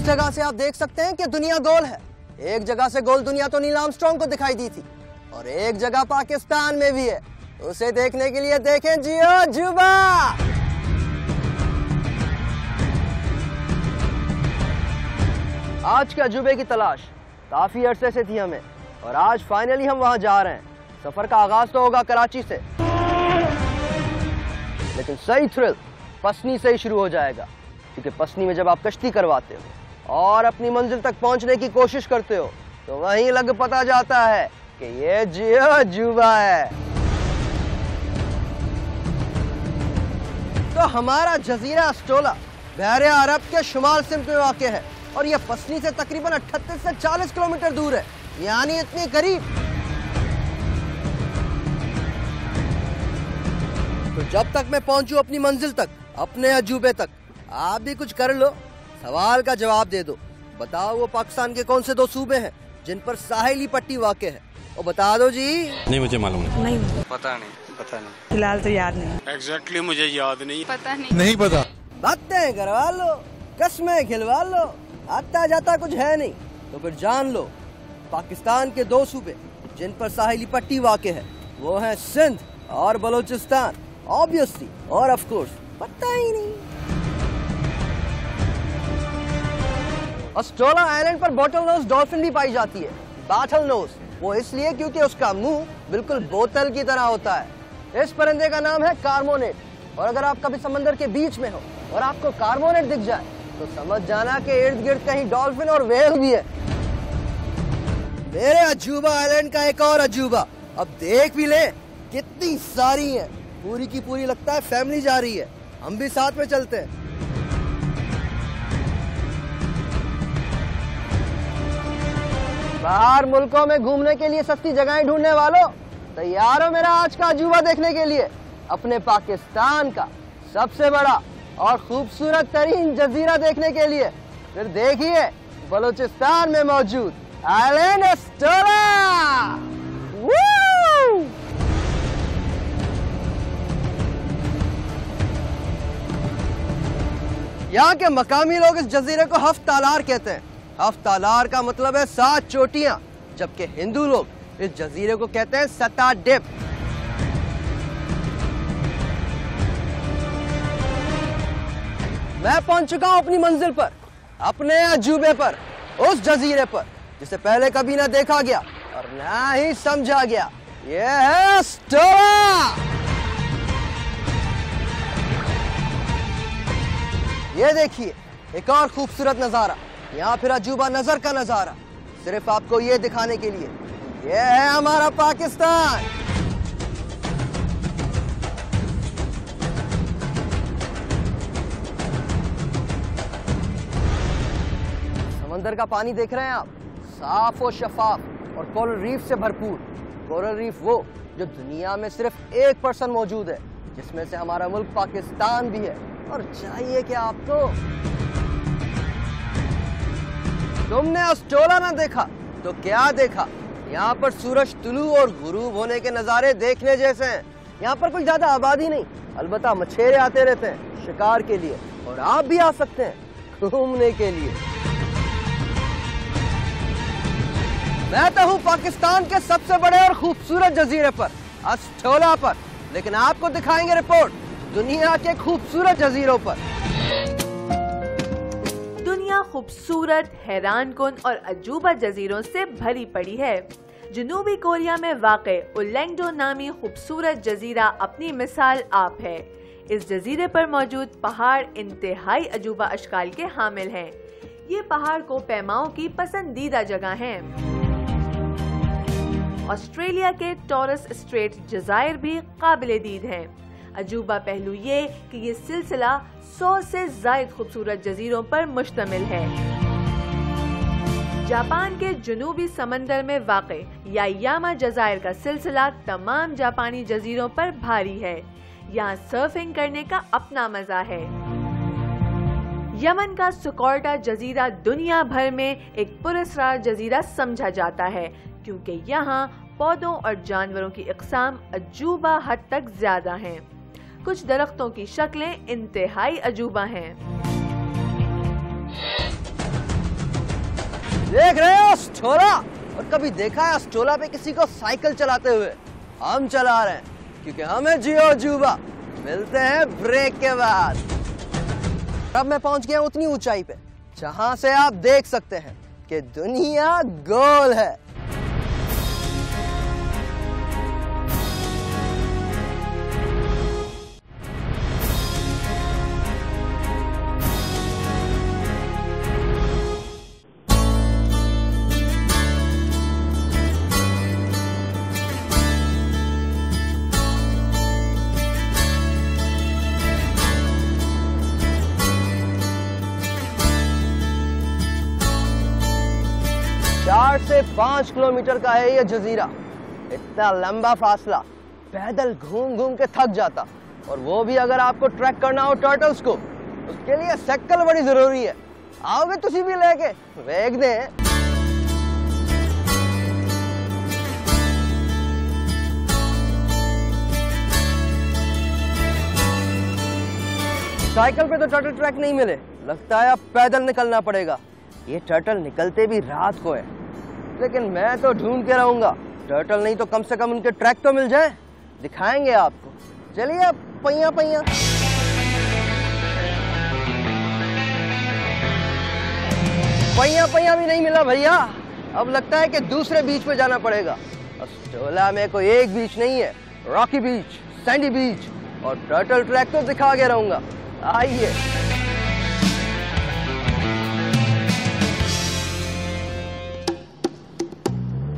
इस जगह से आप देख सकते हैं कि दुनिया गोल है। एक जगह से गोल दुनिया तो नील आर्मस्ट्रांग को दिखाई दी थी और एक जगह पाकिस्तान में भी है। उसे देखने के लिए देखें जियो अजूबा। आज के अजूबे की तलाश काफी अरसे से थी हमें और आज फाइनली हम वहां जा रहे हैं। सफर का आगाज तो होगा कराची से, लेकिन सही थ्रिल पसनी से ही शुरू हो जाएगा, क्योंकि पसनी में जब आप कश्ती करवाते हो और अपनी मंजिल तक पहुंचने की कोशिश करते हो तो वहीं लग पता जाता है कि ये जियो अजूबा है। तो हमारा जजीरा अस्टोला बहरे अरब के शुमाल सिमत में वाक़ है और यह पसनी से तकरीबन 38 से 40 किलोमीटर दूर है, यानी इतनी करीब। तो जब तक मैं पहुंचूं अपनी मंजिल तक, अपने अजूबे तक, आप भी कुछ कर लो, सवाल का जवाब दे दो। बताओ वो पाकिस्तान के कौन से 2 सूबे हैं जिन पर साहिली पट्टी वाक़ है? और बता दो जी। नहीं, मुझे मालूम नहीं। पता नहीं फिलहाल तो याद नहीं। एग्जैक्टली मुझे याद नहीं। पता नहीं। नहीं पता। बातें करवा लो, कस्में खिलवा लो, आता जाता कुछ है नहीं। तो फिर जान लो, पाकिस्तान के 2 सूबे जिन पर साहिली पट्टी वाक़ है वो हैं सिंध और बलोचिस्तान, ऑब्वियसली, और ऑफ कोर्स पता ही नहीं। अस्टोला आइलैंड पर बॉटल नोज डॉल्फिन भी पाई जाती है। बॉटल नोज वो इसलिए क्योंकि उसका मुंह बिल्कुल बोतल की तरह होता है। इस परिंदे का नाम है कार्मोनेट और अगर आप कभी समंदर के बीच में हो और आपको कार्मोनेट दिख जाए तो समझ जाना कि इर्द गिर्द कहीं डॉल्फिन और व्हेल भी है। मेरे अजूबा आइलैंड का एक और अजूबा अब देख भी ले, कितनी सारी है, पूरी की पूरी लगता है फैमिली जा रही है। हम भी साथ में चलते हैं। बाहर मुल्कों में घूमने के लिए सस्ती जगहें ढूंढने वालों, तैयार हो मेरा आज का अजूबा देखने के लिए? अपने पाकिस्तान का सबसे बड़ा और खूबसूरत तरीन जजीरा देखने के लिए फिर देखिए बलोचिस्तान में मौजूद आइलैंड अस्टोला। यहाँ के मकामी लोग इस जजीरे को हफ्त तालार कहते हैं। हफ्त तालार का मतलब है 7 चोटियां, जबकि हिंदू लोग इस जजीरे को कहते हैं सता डिप। मैं पहुंच चुका हूं अपनी मंजिल पर, अपने अजूबे पर, उस जजीरे पर जिसे पहले कभी ना देखा गया और ना ही समझा गया। यह है अस्टोला। ये देखिए एक और खूबसूरत नजारा, यहाँ फिर अजूबा नजर का नजारा, सिर्फ आपको ये दिखाने के लिए। ये है हमारा पाकिस्तान। समंदर का पानी देख रहे हैं आप, साफ और शफाफ और कोरल रीफ से भरपूर। कोरल रीफ वो जो दुनिया में सिर्फ 1% मौजूद है, जिसमें से हमारा मुल्क पाकिस्तान भी है। और चाहिए क्या आपको? तुमने अस्टोला ना देखा तो क्या देखा? यहाँ पर सूरज तुलू और गुरूब होने के नज़ारे देखने जैसे हैं। यहाँ पर कोई ज्यादा आबादी नहीं, अलबत्ता मछेरे आते रहते हैं शिकार के लिए, और आप भी आ सकते हैं घूमने के लिए। मैं तो हूँ पाकिस्तान के सबसे बड़े और खूबसूरत जजीरे पर, अस्टोला पर, लेकिन आपको दिखाएंगे रिपोर्ट दुनिया के खूबसूरत जजीरों पर। दुनिया खूबसूरत, हैरानकुन और अजूबा जजीरों से भरी पड़ी है। जनूबी कोरिया में वाक़े उलेंगडो नामी खूबसूरत जजीरा अपनी मिसाल आप है। इस जजीरे पर मौजूद पहाड़ इंतहाई अजूबा अशकाल के हामिल हैं। ये पहाड़ को पैमाओं की पसंदीदा जगह हैं। ऑस्ट्रेलिया के टॉरस स्ट्रेट जज़ायर भी काबिले दीद हैं। अजूबा पहलू ये कि ये सिलसिला 100 से ज़ायद खूबसूरत जजीरों पर मुश्तमिल है। जापान के जनूबी समंदर में वाक़े यायामा जज़ायर का सिलसिला तमाम जापानी जजीरों पर भारी है। यहाँ सर्फिंग करने का अपना मजा है। यमन का सुकोर्टा जजीरा दुनिया भर में एक पुरस्कार जजीरा समझा जाता है, क्योंकि यहाँ पौधों और जानवरों की इक़साम अजूबा हद तक ज्यादा हैं। कुछ दरख्तों की शक्लें इंतहाई अजूबा हैं। देख रहे हो अस्टोला? और कभी देखा है अस्टोला पे किसी को साइकिल चलाते हुए? हम चला रहे हैं क्योंकि हमें जियो जुबा। मिलते हैं ब्रेक के बाद। अब मैं पहुंच गया उतनी ऊंचाई पे जहां से आप देख सकते हैं कि दुनिया गोल है। चार से 5 किलोमीटर का है ये जजीरा। इतना लंबा फासला पैदल घूम घूम के थक जाता, और वो भी अगर आपको ट्रैक करना हो टर्टल्स को, उसके लिए साइकिल बड़ी जरूरी है। आओगे तुसी भी लेके? वेख दे। साइकिल पे तो टर्टल ट्रैक नहीं मिले, लगता है अब पैदल निकलना पड़ेगा। ये टर्टल निकलते भी रात को है, लेकिन मैं तो ढूंढ के रहूंगा। टर्टल नहीं तो कम से कम उनके ट्रैक तो मिल जाए, दिखाएंगे आपको। चलिए पहिया पहिया। पहिया पहिया भी नहीं मिला भैया। अब लगता है कि दूसरे बीच पे जाना पड़ेगा। अस्टोला में कोई एक बीच नहीं है, रॉकी बीच, सैंडी बीच और टर्टल ट्रैक तो दिखा के रहूंगा। आइए।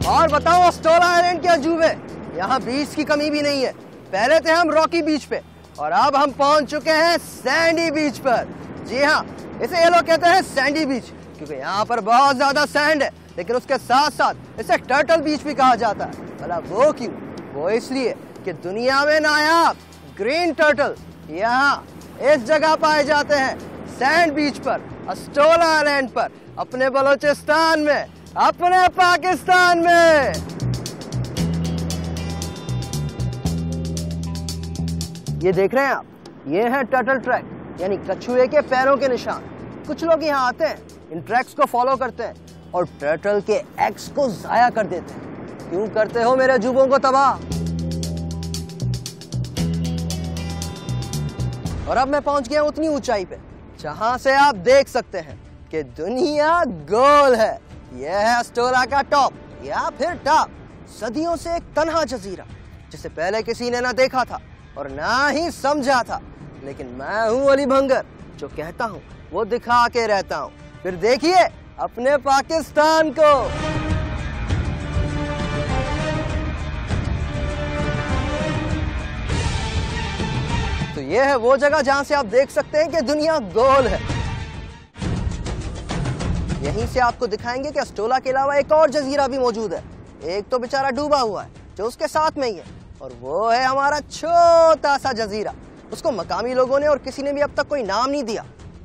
और बताओ अस्टोला आइलैंड के अजूबे, यहाँ बीच की कमी भी नहीं है। पहले थे हम रॉकी बीच पे और अब हम पहुंच चुके हैं सैंडी बीच पर। जी हाँ, इसे ये लोग कहते हैं सैंडी बीच क्योंकि यहाँ पर बहुत ज्यादा सैंड है, लेकिन उसके साथ साथ इसे टर्टल बीच भी कहा जाता है। भला वो क्यों? वो इसलिए कि दुनिया में नायाब ग्रीन टर्टल यहाँ इस जगह पाए जाते हैं, सैंड बीच पर, अस्टोला आइलैंड पर, अपने बलोचिस्तान में, अपने पाकिस्तान में। ये देख रहे हैं आप, ये है टर्टल ट्रैक, यानी कछुए के पैरों के निशान। कुछ लोग यहाँ आते हैं, इन ट्रैक्स को फॉलो करते हैं और टर्टल के एग्स को जाया कर देते हैं। क्यों करते हो मेरे अजूबों को तबाह? और अब मैं पहुंच गया उतनी ऊंचाई पे जहां से आप देख सकते हैं कि दुनिया गोल है। यह है अस्टोला का टॉप या फिर टॉप, सदियों से एक तन्हा जजीरा जिसे पहले किसी ने ना देखा था और ना ही समझा था। लेकिन मैं हूं अली भंगर, जो कहता हूं वो दिखा के रहता हूं। फिर देखिए अपने पाकिस्तान को। तो ये है वो जगह जहां से आप देख सकते हैं कि दुनिया गोल है। यहीं से आपको दिखाएंगे कि अस्टोला के अलावा एक और जजीरा भी मौजूद है। एक तो बेचारा डूबा हुआ है जो उसके साथ में ही है, और वो है हमारा छोटा सा जजीरा। उसको मकामी लोगों ने और किसी ने भी अब तक कोई नाम नहीं दिया।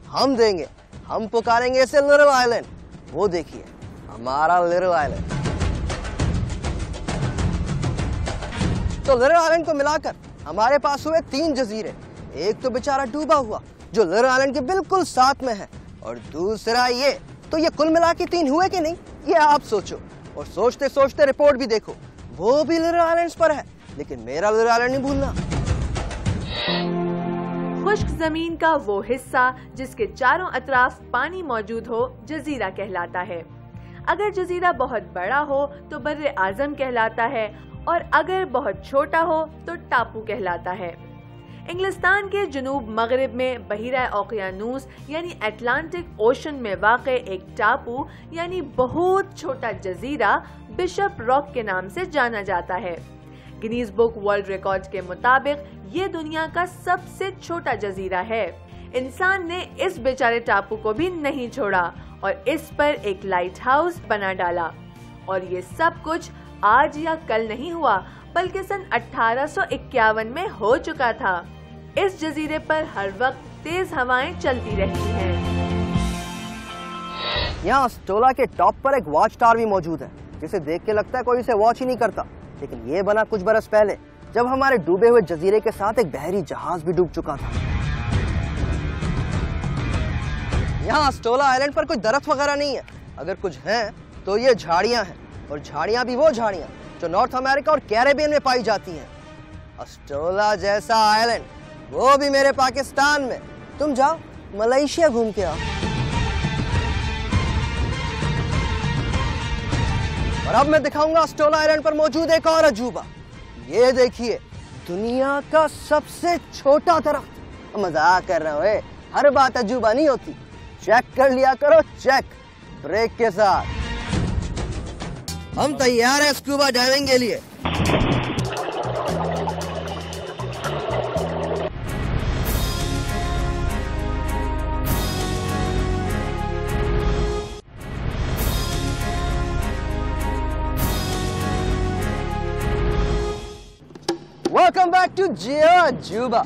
हम देंगे, हम पुकारेंगे इसे लिटिल आइलैंड। वो देखिए हमारा लिटिल आइलैंड। तो लिटिल आइलैंड को मिलाकर हमारे पास हुए 3 जजीरे। एक तो बेचारा डूबा हुआ जो लिटिल आइलैंड के बिल्कुल साथ में है, और दूसरा ये। तो ये कुल मिला के 3 हुए कि नहीं, ये आप सोचो। और सोचते सोचते रिपोर्ट भी देखो, वो भी लिटिल आइलैंड्स पर है, लेकिन मेरा लिटिल आइलैंड नहीं भूलना। खुश्क जमीन का वो हिस्सा जिसके चारों अतराफ पानी मौजूद हो जजीरा कहलाता है। अगर जजीरा बहुत बड़ा हो तो बर्रे आजम कहलाता है, और अगर बहुत छोटा हो तो टापू कहलाता है। इंग्लिस्तान के जुनूब मगरिब में बहीरा ओकियानूस यानी अटलांटिक ओशन में वाक़े एक टापू यानी बहुत छोटा जजीरा बिशप रॉक के नाम से जाना जाता है। गिनीज बुक वर्ल्ड रिकॉर्ड के मुताबिक ये दुनिया का सबसे छोटा जजीरा है। इंसान ने इस बेचारे टापू को भी नहीं छोड़ा और इस पर एक लाइट हाउस बना डाला। और ये सब कुछ आज या कल नहीं हुआ, बल्कि सन 1851 में हो चुका था। इस जजीरे पर हर वक्त तेज हवाएं चलती रहती हैं। यहाँ अस्टोला के टॉप पर एक वॉच टावर भी मौजूद है, जिसे देख के लगता है कोई इसे वॉच ही नहीं करता। लेकिन ये बना कुछ बरस पहले, जब हमारे डूबे हुए जजीरे के साथ एक बहरी जहाज भी डूब चुका था। यहाँ अस्टोला आइलैंड पर कोई दरख्त वगैरह नहीं है, अगर कुछ हैं तो ये झाड़ियां हैं, और झाड़ियां भी वो झाड़ियां जो नॉर्थ अमेरिका और कैरेबियन में पाई जाती हैं। अस्टोला जैसा आइलैंड, वो भी मेरे पाकिस्तान में। तुम जाओ मलेशिया घूम के आओ। और अब मैं दिखाऊंगा अस्टोला आइलैंड पर मौजूद एक और अजूबा। ये देखिए, दुनिया का सबसे छोटा दरख्त। मजाक कर रहा हूँ, हर बात अजूबा नहीं होती। चेक कर लिया करो, चेक ब्रेक के साथ। हम तैयार हैं स्कूबा डाइविंग के लिए। वेलकम बैक टू जियो अजूबा।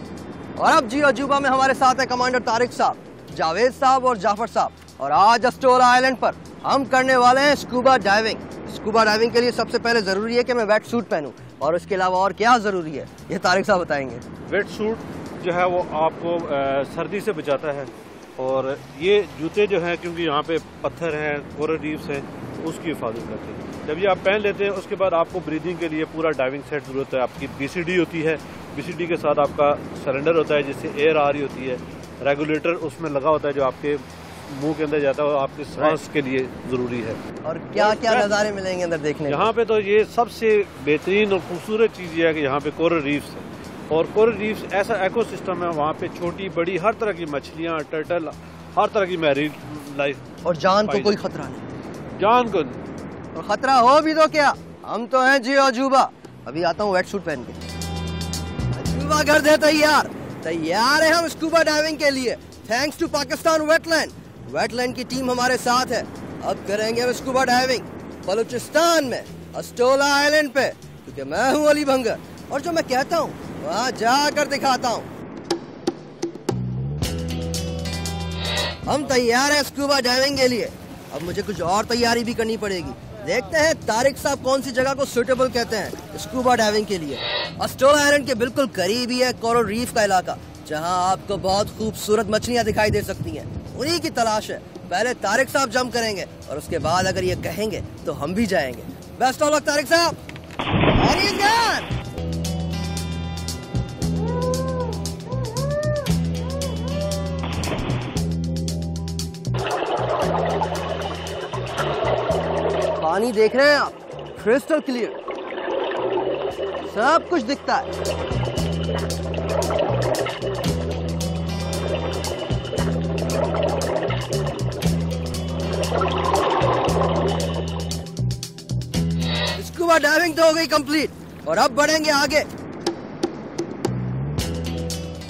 और अब जियो अजूबा में हमारे साथ है कमांडर तारिक साहब, जावेद साहब और जाफर साहब। और आज अस्टोला आइलैंड पर हम करने वाले हैं स्कूबा डाइविंग। स्कूबा डाइविंग के लिए सबसे पहले जरूरी है कि मैं वेट सूट पहनूं, और उसके अलावा और क्या जरूरी है ये तारिक साहब बताएंगे। वेट सूट जो है वो आपको सर्दी से बचाता है, और ये जूते जो हैं क्योंकि यहाँ पे पत्थर हैं, कोरल रीफ्स हैं, उसकी हिफाजत करते हैं। जब ये आप पहन लेते हैं उसके बाद आपको ब्रीदिंग के लिए पूरा डाइविंग सेट जरूरत है। आपकी BCD होती है, BCD के साथ आपका सिलेंडर होता है जिससे एयर आ रही होती है, रेगुलेटर उसमें लगा होता है जो आपके मुंह के अंदर जाता है और आपके सांस के लिए जरूरी है। और क्या क्या नज़ारे मिलेंगे अंदर देखने को? यहाँ पे तो ये सबसे बेहतरीन और खूबसूरत चीज़ ये है कि यहाँ पे कोरल रीफ्स है, और कोरल रीफ्स ऐसा इकोसिस्टम है, वहाँ पे छोटी बड़ी हर तरह की मछलियाँ, टर्टल, हर तरह की मैरीन लाइफ। और जान को कोई खतरा नहीं? जान को और खतरा हो भी तो क्या, हम तो हैं जियो अजूबा। अभी आता हूँ वेट सूट पहन के। अजूबा कर दे तैयार। तैयार है हम स्कूबा डाइविंग के लिए। थैंक्स टू पाकिस्तान वेटलैंड की टीम हमारे साथ है। अब करेंगे हम स्कूबा डाइविंग बलूचिस्तान में, अस्टोला आइलैंड पे, क्योंकि मैं हूँ अली भंगर, और जो मैं कहता हूँ वहाँ जाकर दिखाता हूँ। हम तैयार हैं स्कूबा डाइविंग के लिए। अब मुझे कुछ और तैयारी भी करनी पड़ेगी। देखते हैं तारिक साहब कौन सी जगह को सुटेबल कहते हैं स्कूबा डाइविंग के लिए। अस्टोला आइलैंड के बिल्कुल करीब ही है कोरल रीफ का इलाका, जहां आपको बहुत खूबसूरत मछलियां दिखाई दे सकती हैं। उन्हीं की तलाश है। पहले तारिक साहब जंप करेंगे और उसके बाद अगर ये कहेंगे तो हम भी जाएंगे। बेस्ट ऑफ लक तारिक साहब। पानी देख रहे हैं आप, क्रिस्टल क्लियर, सब कुछ दिखता है। स्कूबा डाइविंग तो हो गई कंप्लीट, और अब बढ़ेंगे आगे।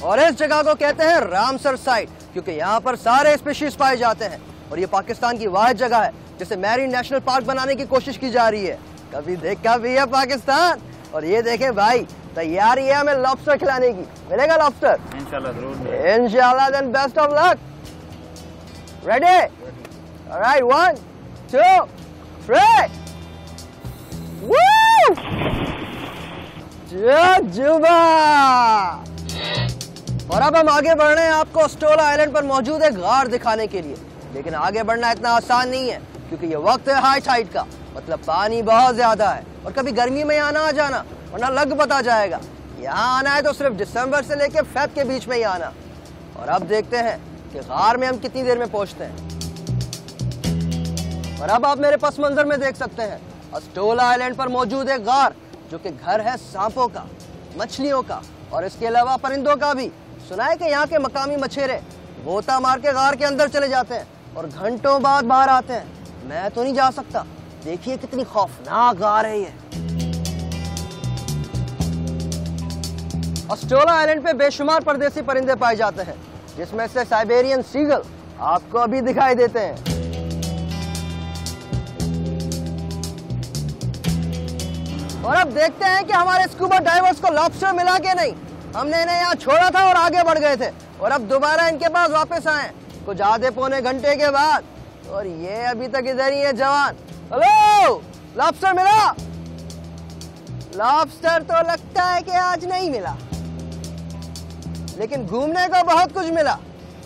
और इस जगह को कहते हैं रामसर साइट, क्योंकि यहाँ पर सारे स्पीशीज पाए जाते हैं, और ये पाकिस्तान की वाहिद जगह है जिसे मैरीन नेशनल पार्क बनाने की कोशिश की जा रही है। कभी देखा भी है पाकिस्तान। और ये देखें भाई, तैयारी है हमें लॉबस्टर खिलाने की। मिलेगा लॉबस्टर? इंशाल्लाह जरूर। इंशाल्लाह। Then best of luck. Ready? Alright, 1 2 3। Woo! जुबा! और अब हम आगे बढ़ रहे हैं आपको अस्टोला आइलैंड पर मौजूद एक गार दिखाने के लिए। लेकिन आगे बढ़ना इतना आसान नहीं है, क्योंकि ये वक्त है हाई टाइड का, मतलब पानी बहुत ज्यादा है। और कभी गर्मी में यहाँ ना आ जाना, वरना लग पता जाएगा। यहाँ आना है तो सिर्फ दिसंबर से लेकर फेब के बीच में ही आना। और अब देखते हैं कि गार में हम कितनी देर में पहुंचते हैं। और अब आप मेरे पस मंजर में देख सकते हैं अस्टोला आइलैंड पर मौजूद एक गार, जो कि घर है सांपों का, मछलियों का, और इसके अलावा परिंदों का भी। सुना है कि यहाँ के मकामी मछेरे गोता मार के गार के अंदर चले जाते हैं और घंटों बाद बाहर आते हैं। मैं तो नहीं जा सकता। देखिए कितनी खौफनाक गार है ये। अस्टोला आइलैंड पे बेशुमार परदेसी परिंदे पाए जाते हैं, जिसमें से साइबेरियन सीगल आपको अभी दिखाई देते हैं। और अब देखते हैं कि हमारे स्कूबा डाइवर्स को लॉबस्टर मिला के नहीं। हमने इन्हें यहाँ छोड़ा था और आगे बढ़ गए थे, और अब दोबारा इनके पास वापस आए कुछ आधे पौने घंटे के बाद, और ये अभी तक इधर ही है जवान। हेलो, लॉबस्टर मिला? लॉबस्टर तो लगता है कि आज नहीं मिला, लेकिन घूमने को बहुत कुछ मिला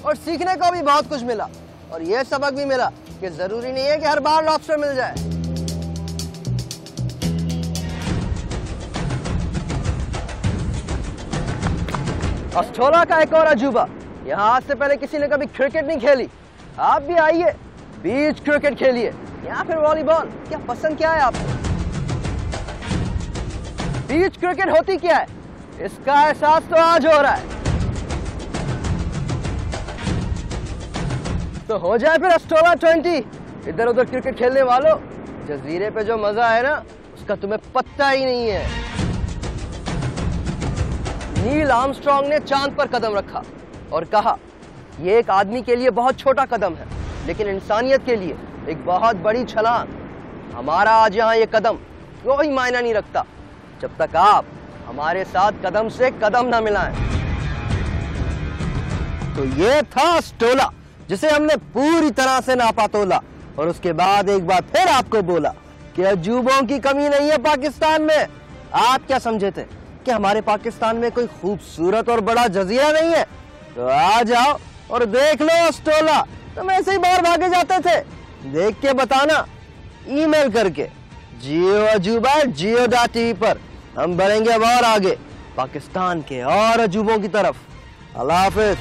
और सीखने को भी बहुत कुछ मिला। और ये सबक भी मिला कि जरूरी नहीं है कि हर बार लॉबस्टर मिल जाए। अस्टोला का एक और अजूबा, यहाँ आज से पहले किसी ने कभी क्रिकेट नहीं खेली। आप भी आइए, बीच क्रिकेट खेलिए या फिर वॉलीबॉल, क्या पसंद क्या है आपको? बीच क्रिकेट होती क्या है, इसका एहसास तो आज हो रहा है। तो हो जाए फिर अस्टोला 20। इधर उधर क्रिकेट खेलने वालों, जजीरे पे जो मजा है ना, उसका तुम्हें पता ही नहीं है। नील आर्मस्ट्रांग ने चांद पर कदम रखा और कहा, यह एक आदमी के लिए बहुत छोटा कदम है, लेकिन इंसानियत के लिए एक बहुत बड़ी छलांग। हमारा आज यहाँ ये कदम कोई मायना नहीं रखता जब तक आप हमारे साथ कदम से कदम ना मिलाएं। तो ये था अस्टोला, जिसे हमने पूरी तरह से नापा तोला और उसके बाद एक बार फिर आपको बोला कि अजूबों की कमी नहीं है पाकिस्तान में। आप क्या समझे थे कि हमारे पाकिस्तान में कोई खूबसूरत और बड़ा जजीरा नहीं है? तो आ जाओ और देख लो अस्टोला। तुम ऐसे ही बाहर भागे जाते थे, देख के बताना ईमेल करके geo@geo.tv पर। हम बढ़ेंगे अब और आगे पाकिस्तान के और अजूबों की तरफ। अल्लाह हाफिज।